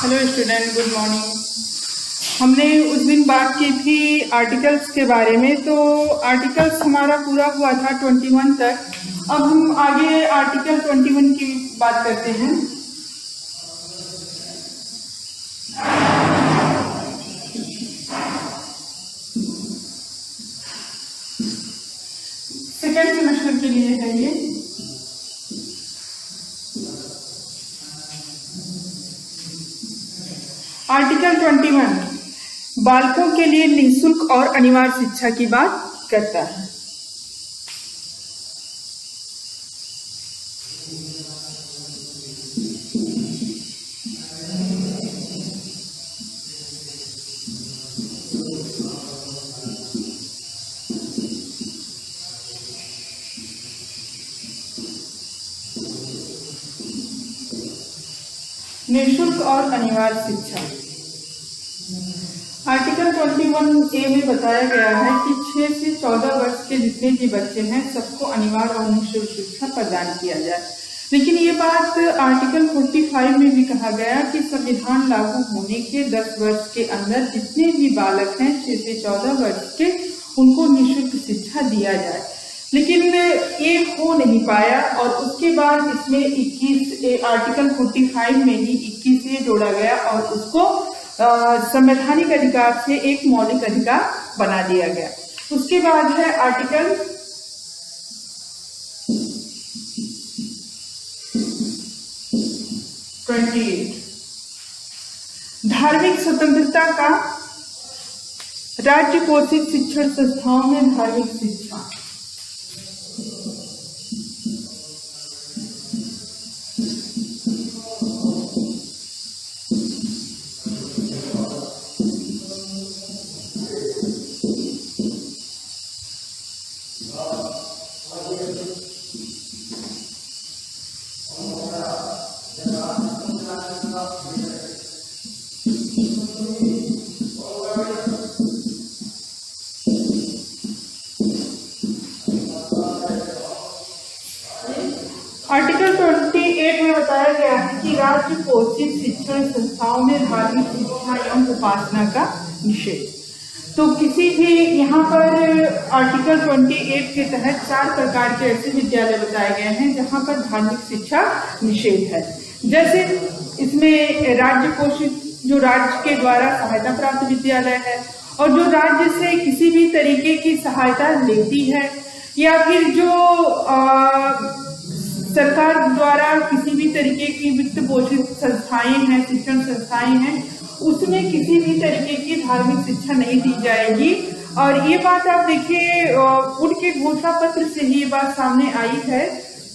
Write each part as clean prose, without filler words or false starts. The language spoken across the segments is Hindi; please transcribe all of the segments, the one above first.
Hello student, good morning. हमने उस दिन बात की थी आर्टिकल्स के बारे में। तो आर्टिकल्स हमारा पूरा हुआ था 21 तक। अब हम आगे आर्टिकल 21 की बात करते हैं। सेकेंड सेमेस्टर के लिए है ये। आर्टिकल 21 बालकों के लिए निःशुल्क और अनिवार्य शिक्षा की बात करता है। निःशुल्क और अनिवार्य शिक्षा। आर्टिकल 21A में बताया गया है कि 6 से 14 वर्ष के जितने भी बच्चे हैं सबको अनिवार्य और निःशुल्क शिक्षा प्रदान किया जाए। लेकिन ये बात आर्टिकल 45 में भी कहा गया कि संविधान लागू होने के 10 वर्ष के अंदर जितने भी बालक हैं 6 से 14 वर्ष के, उनको निःशुल्क शिक्षा दिया जाए। लेकिन ये हो नहीं पाया और उसके बाद इसमें 21 आर्टिकल 45 में ही 21 जोड़ा गया और उसको संवैधानिक अधिकार से एक मौलिक अधिकार बना दिया गया। उसके बाद है आर्टिकल 28 धार्मिक स्वतंत्रता का राज्य पोषित शिक्षण संस्थाओं में धार्मिक शिक्षा। आर्टिकल 28 में बताया गया है कि राज्य पोषित शिक्षण संस्थाओं में धार्मिक शिक्षा एवं उपासना का निषेध। तो किसी भी यहाँ पर आर्टिकल 28 के तहत 4 प्रकार के ऐसे विद्यालय बताए गए हैं जहाँ पर धार्मिक शिक्षा निषेध है। जैसे इसमें राज्य पोषित, जो राज्य के द्वारा सहायता प्राप्त विद्यालय है, और जो राज्य से किसी भी तरीके की सहायता लेती है, या फिर जो सरकार द्वारा किसी भी तरीके की वित्त पोषित संस्थाएं हैं, शिक्षण संस्थाएं हैं, उसमें किसी भी तरीके की धार्मिक शिक्षा नहीं दी जाएगी। और ये बात आप देखिए, उड़ के घोषणा पत्र से ही ये बात सामने आई है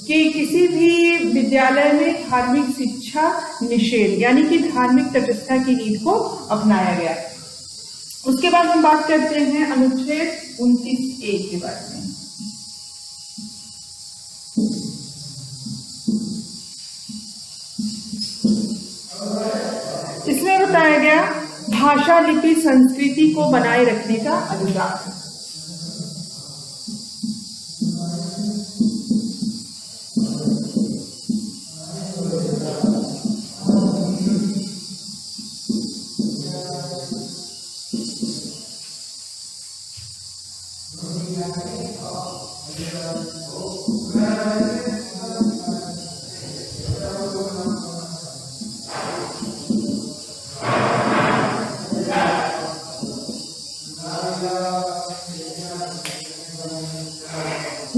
कि किसी भी विद्यालय में धार्मिक शिक्षा निषेध, यानी कि धार्मिक तटस्थता की नीति को अपनाया गया। उसके बाद हम बात करते हैं अनुच्छेद 29A के बारे में। इसमें बताया गया भाषा, लिपि, संस्कृति को बनाए रखने का अधिकार।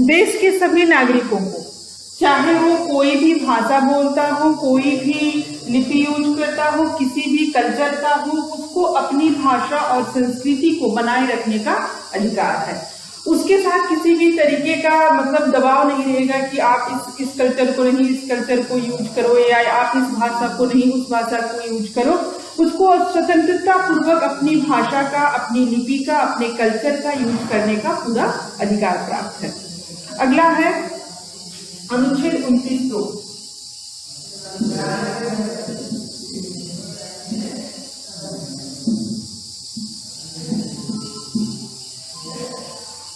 देश के सभी नागरिकों को, चाहे वो कोई भी भाषा बोलता हो, कोई भी लिपि यूज करता हो, किसी भी कल्चर का हो, उसको अपनी भाषा और संस्कृति को बनाए रखने का अधिकार है। उसके साथ किसी भी तरीके का मतलब दबाव नहीं रहेगा कि आप इस कल्चर को नहीं, इस कल्चर को यूज करो, या आप इस भाषा को नहीं, उस भाषा को यूज करो। उसको स्वतंत्रता पूर्वक अपनी भाषा का, अपनी लिपि का, अपने कल्चर का यूज करने का पूरा अधिकार प्राप्त है। अगला है अनुच्छेद 29(2).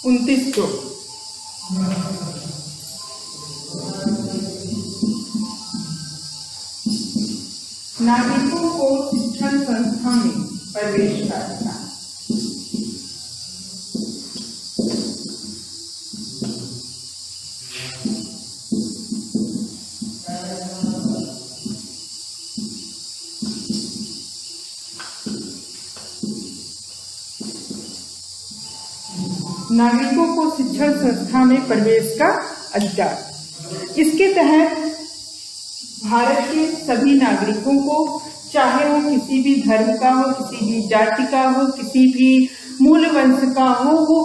29(2) नागरिकों को शिक्षण संस्था में प्रवेश का अधिकार। नागरिकों को शिक्षण संस्था में प्रवेश का अधिकार। इसके तहत भारत के सभी नागरिकों को, चाहे वो किसी भी धर्म का हो, किसी भी जाति का हो, किसी भी मूल वंश का हो, वो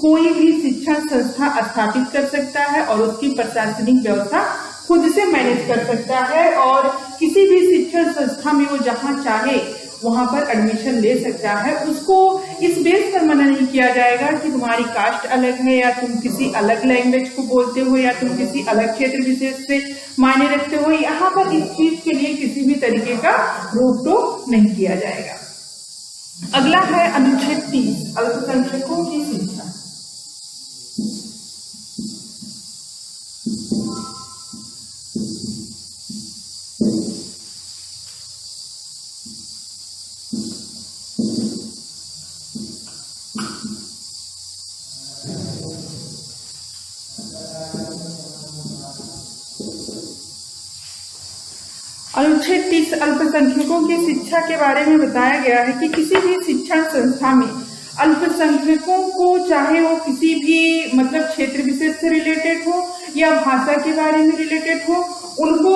कोई भी शिक्षण संस्था स्थापित कर सकता है और उसकी प्रशासनिक व्यवस्था खुद से मैनेज कर सकता है और किसी भी शिक्षण संस्था में वो जहाँ चाहे वहां पर एडमिशन ले सकता है। उसको इस बेस पर मना नहीं किया जाएगा कि तुम्हारी कास्ट अलग है या तुम किसी अलग लैंग्वेज को बोलते हो या तुम किसी अलग क्षेत्र विशेष से मायने रखते हो। यहाँ पर इस चीज के लिए किसी भी तरीके का रोक टोक नहीं किया जाएगा। अगला है अनुच्छेद 30, अल्पसंख्यकों की शिक्षा। अनुच्छेद 30 अल्पसंख्यकों की शिक्षा के बारे में बताया गया है कि किसी भी शिक्षण संस्था में अल्पसंख्यकों को, चाहे वो किसी भी मतलब क्षेत्र विशेष से रिलेटेड हो या भाषा के बारे में रिलेटेड हो, उनको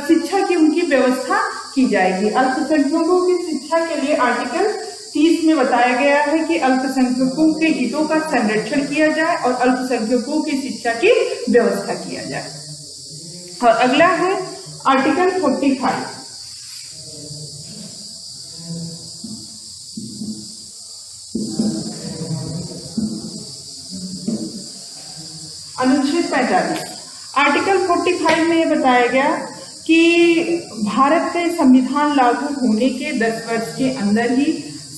शिक्षा की उनकी व्यवस्था की जाएगी। अल्पसंख्यकों की शिक्षा के लिए आर्टिकल 30 में बताया गया है कि अल्पसंख्यकों के हितों का संरक्षण किया जाए और अल्पसंख्यकों की शिक्षा की व्यवस्था किया जाए। और अगला है आर्टिकल 45। अनुच्छेद 45। आर्टिकल 45 में यह बताया गया कि भारत के संविधान लागू होने के 10 वर्ष के अंदर ही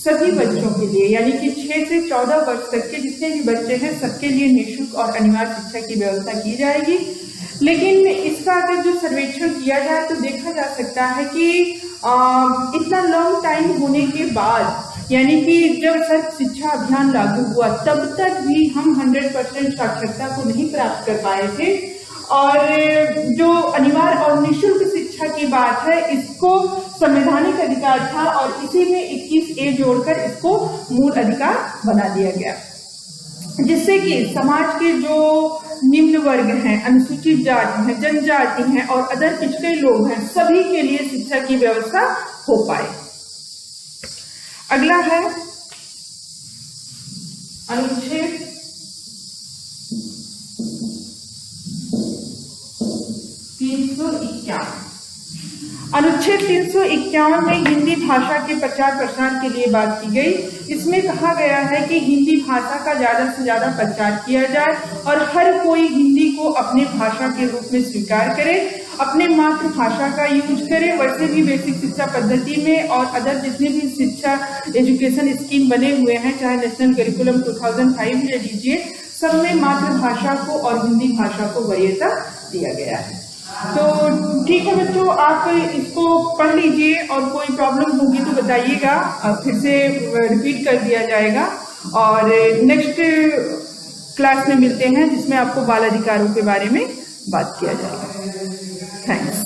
सभी बच्चों के लिए, यानी कि 6 से 14 वर्ष तक के जितने भी बच्चे हैं सबके लिए निःशुल्क और अनिवार्य शिक्षा की व्यवस्था की जाएगी। लेकिन इसका अगर जो सर्वेक्षण किया जाए तो देखा जा सकता है कि इतना लॉन्ग टाइम होने के बाद, यानी कि जब सर्व शिक्षा अभियान लागू हुआ तब तक भी हम 100% साक्षरता को नहीं प्राप्त कर पाए थे। और जो अनिवार्य और निःशुल्क शिक्षा की बात है, इसको संवैधानिक अधिकार था और इसी में 21A जोड़कर इसको मूल अधिकार बना दिया गया, जिससे कि समाज के जो निम्न वर्ग हैं, अनुसूचित जाति हैं, जनजाति हैं और अदर पिछड़े लोग हैं, सभी के लिए शिक्षा की व्यवस्था हो पाए। अगला है अनुच्छेद 351। अनुच्छेद 351 में हिंदी भाषा के प्रचार प्रसार के लिए बात की गई। इसमें कहा गया है कि हिंदी भाषा का ज्यादा से ज्यादा प्रचार किया जाए और हर कोई हिंदी को अपने भाषा के रूप में स्वीकार करे, अपने मातृभाषा का यूज करे। वैसे भी बेसिक शिक्षा पद्धति में और अदर जितने भी शिक्षा एजुकेशन स्कीम बने हुए हैं, चाहे नेशनल करिकुलम 2005 ले लीजिए, सब में मातृभाषा को और हिंदी भाषा को वरीयता दिया गया है। तो ठीक है बच्चों, आप इसको पढ़ लीजिए और कोई प्रॉब्लम होगी तो बताइएगा, फिर से रिपीट कर दिया जाएगा और नेक्स्ट क्लास में मिलते हैं जिसमें आपको बाल अधिकारों के बारे में बात किया जाएगा। थैंक्स।